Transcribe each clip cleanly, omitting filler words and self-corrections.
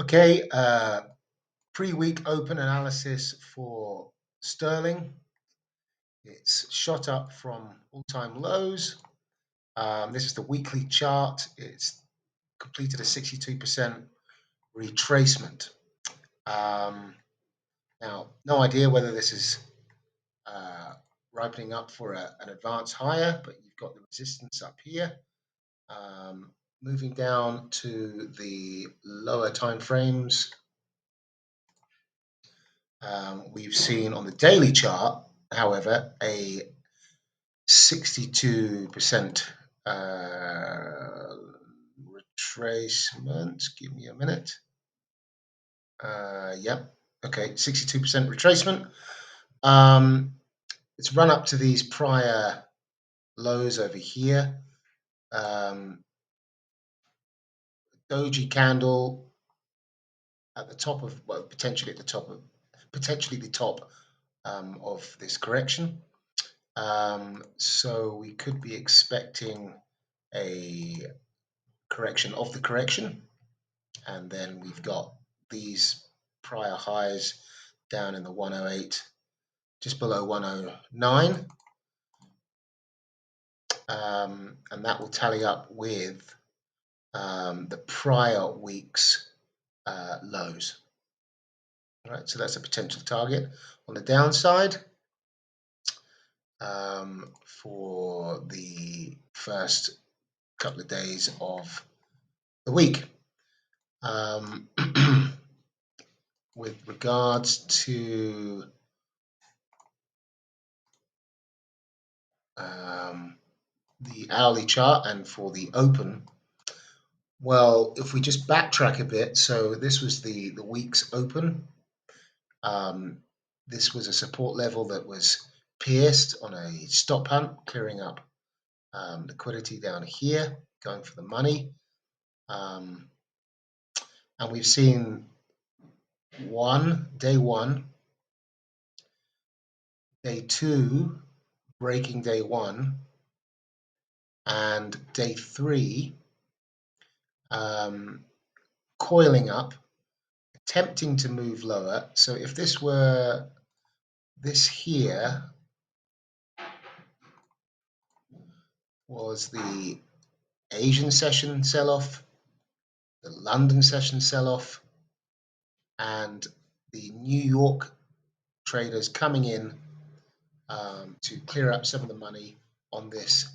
Okay, pre-week open analysis for sterling. It's shot up from all-time lows. This is the weekly chart. It's completed a 62% retracement. Now, no idea whether this is ripening up for an advance higher, but you've got the resistance up here. Moving down to the lower time frames, we've seen on the daily chart, however, a 62% retracement. Give me a minute. Yep. Okay, 62% retracement. It's run up to these prior lows over here. Doji candle at the top of, well, potentially the top of this correction. So we could be expecting a correction of the correction, and then we've got these prior highs down in the 108, just below 109, and that will tally up with the prior week's lows. All right, so that's a potential target. On the downside, for the first couple of days of the week, with regards to the hourly chart and for the open, well, if we just backtrack a bit, so this was the week's open. This was a support level that was pierced on a stop hunt, clearing up liquidity down here, going for the money. And we've seen day one, day two, breaking day one, and day three, coiling up, attempting to move lower. So if this were this here was the Asian session sell-off, the London session sell-off, and the New York traders coming in to clear up some of the money on this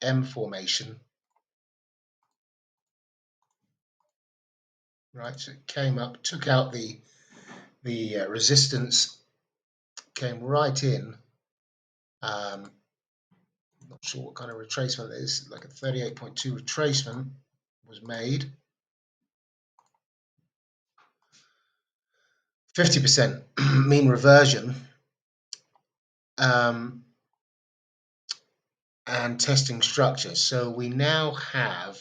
M formation. Right, so it came up, took out the resistance, came right in. Not sure what kind of retracement it is, like a 38.2 retracement was made. 50% mean reversion, and testing structure. So we now have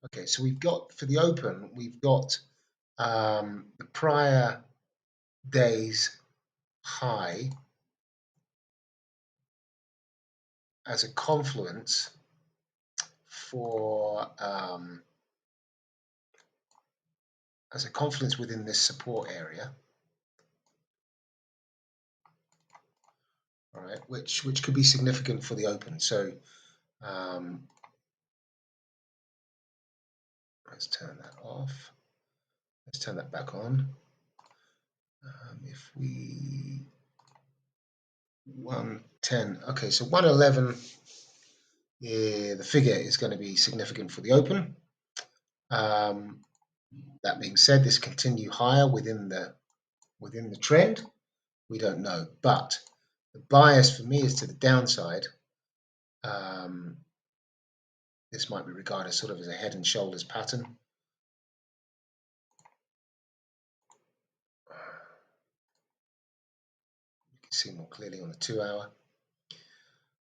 okay, so we've got, for the open, we've got the prior day's high as a confluence for within this support area, all right, which could be significant for the open. So let's turn that off. Let's turn that back on. If we 110, okay, so 111, the figure is going to be significant for the open. That being said, this continue higher within the trend, we don't know, but the bias for me is to the downside. This might be regarded sort of as a head and shoulders pattern. You can see more clearly on the 2 hour.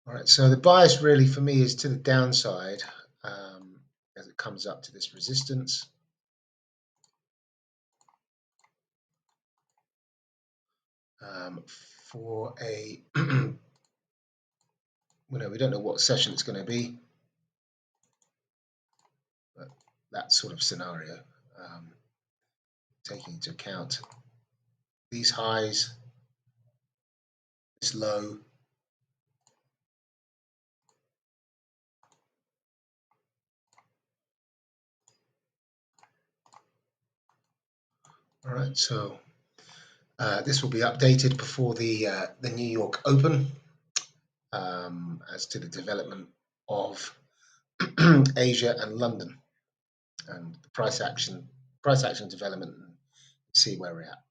All right, so the bias really for me is to the downside as it comes up to this resistance. For a, we don't know what session it's going to be. that sort of scenario, taking into account these highs, this low, all right. So this will be updated before the New York Open as to the development of Asia and London and the price action development, and see where we're at.